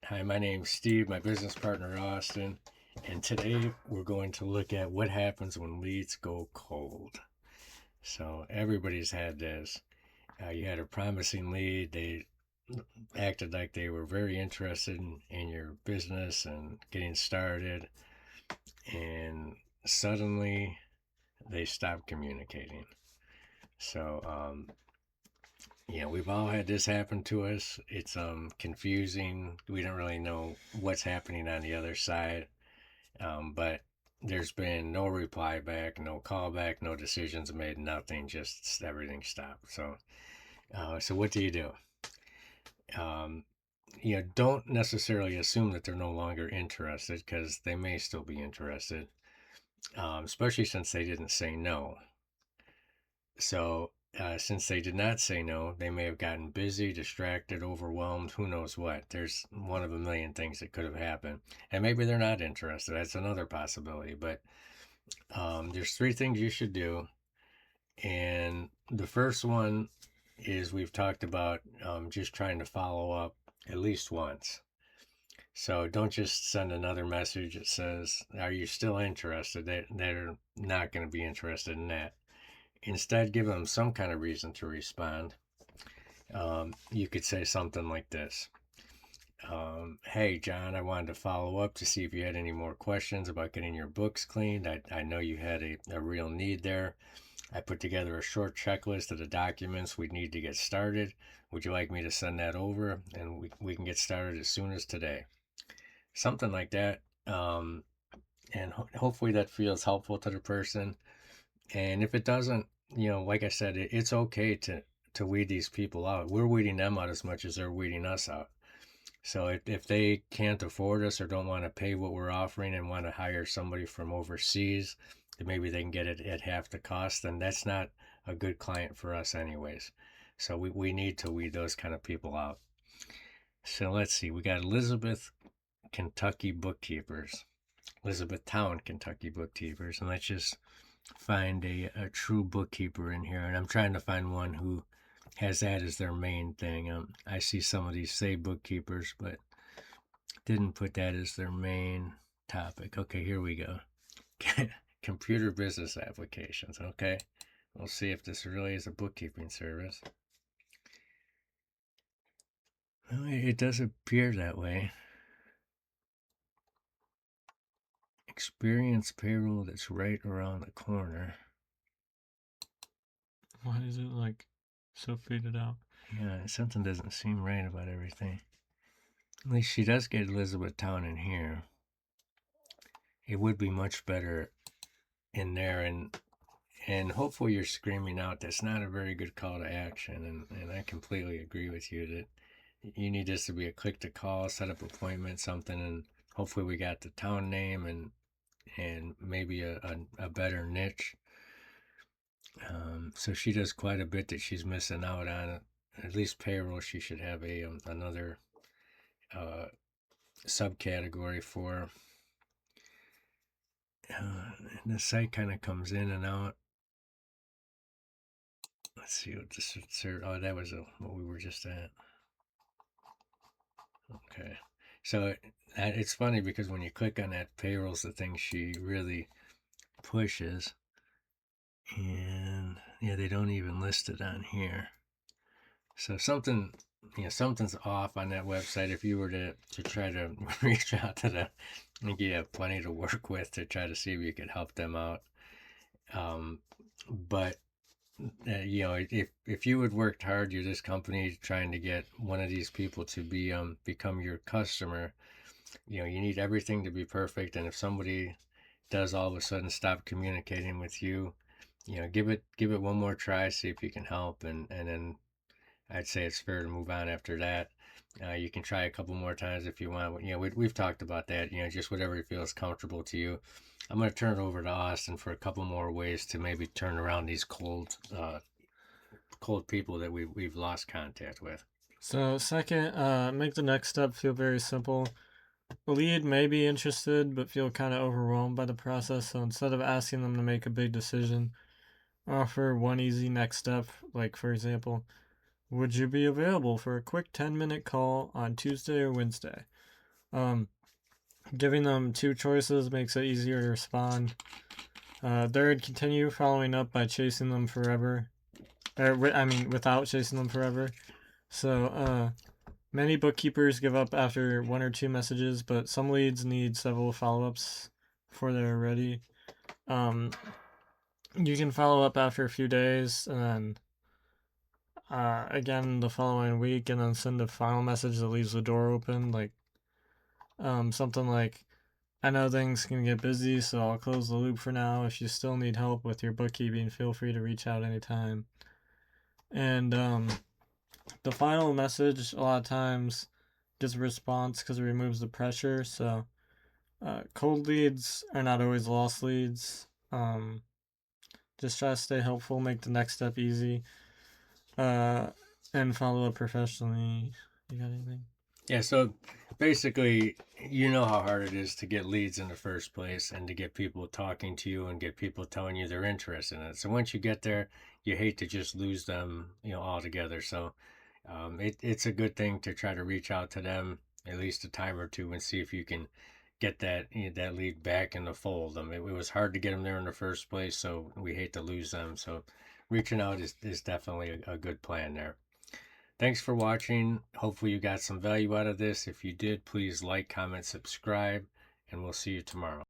Hi, my name's Steve, my business partner Austin, and today we're going to look at what happens when leads go cold. So everybody's had this. You had a promising lead, they acted like they were very interested in your business and getting started, and suddenly they stopped communicating. So, we've all had this happen to us. It's confusing. We don't really know what's happening on the other side. But there's been no reply back, no call back, no decisions made, nothing, just everything stopped. So what do you do? Um, don't necessarily assume that they're no longer interested because they may still be interested, especially since they didn't say no. So, since they did not say no, they may have gotten busy, distracted, overwhelmed, who knows what. There's one of a million things that could have happened. And maybe they're not interested. That's another possibility. But there's three things you should do. And the first one is we've talked about just trying to follow up at least once. So don't just send another message that says, "Are you still interested?" They're not going to be interested in that. Instead, give them some kind of reason to respond. You could say something like this. Hey, John, I wanted to follow up to see if you had any more questions about getting your books cleaned. I know you had a real need there. I put together a short checklist of the documents we'd need to get started. Would you like me to send that over? And we can get started as soon as today. Something like that. And hopefully that feels helpful to the person. And if it doesn't, like I said, it's okay to weed these people out. We're weeding them out as much as they're weeding us out. So if they can't afford us or don't want to pay what we're offering and want to hire somebody from overseas, that maybe they can get it at half the cost, then that's not a good client for us anyways. So we need to weed those kind of people out. So let's see, we got Elizabeth, Kentucky bookkeepers. Elizabethtown, Kentucky bookkeepers. And let's just find a true bookkeeper in here. And I'm trying to find one who has that as their main thing. I see some of these say bookkeepers, but didn't put that as their main topic. Okay, here we go. Computer business applications. Okay, we'll see if this really is a bookkeeping service. Well, it does appear that way. Experience payroll that's right around the corner. Why is it like so faded out? Yeah, something doesn't seem right about everything. At least she does get Elizabethtown in here. It would be much better in there, and hopefully you're screaming out that's not a very good call to action, and I completely agree with you that you need this to be a click to call, set up appointment, something, and hopefully we got the town name and maybe a better niche. So she does quite a bit that she's missing out on. At least payroll, she should have a another uh, subcategory for. The site kind of comes in and out. Let's see what this. Oh, that was what we were just at. Okay, so it's funny because when you click on that, payroll's the thing she really pushes, and yeah, they don't even list it on here. So something's off on that website. If you were to try to reach out to them, I think you have plenty to work with to try to see if you could help them out. But if you had worked hard, you're this company trying to get one of these people to become your customer. You need everything to be perfect, and if somebody does all of a sudden stop communicating with you, give it one more try, see if you can help, and then I'd say it's fair to move on after that. You can try a couple more times if you want. We've talked about that. Just whatever feels comfortable to you. I'm going to turn it over to Austin for a couple more ways to maybe turn around these cold people that we've lost contact with. So, second, make the next step feel very simple. The lead may be interested but feel kind of overwhelmed by the process, so instead of asking them to make a big decision, offer one easy next step, like, for example, would you be available for a quick 10-minute call on Tuesday or Wednesday? Um, Giving them two choices makes it easier to respond. Third, continue following up by chasing them forever. Without chasing them forever. So, many bookkeepers give up after one or two messages, but some leads need several follow ups before they're ready. Um, you can follow up after a few days, and then again the following week, and then send a final message that leaves the door open, like something like, "I know things can get busy, so I'll close the loop for now. If you still need help with your bookkeeping, feel free to reach out anytime." And the final message a lot of times gets a response because it removes the pressure. So cold leads are not always lost leads. Just try to stay helpful, make the next step easy, uh, and follow up professionally. You got anything? Yeah, so basically, you know how hard it is to get leads in the first place and to get people talking to you and get people telling you they're interested in it. So once you get there, you hate to just lose them, altogether. So it's a good thing to try to reach out to them at least a time or two and see if you can get that lead back in the fold. I mean, it was hard to get them there in the first place, so we hate to lose them. So reaching out is definitely a good plan there. Thanks for watching. Hopefully, you got some value out of this. If you did, please like, comment, subscribe, and we'll see you tomorrow.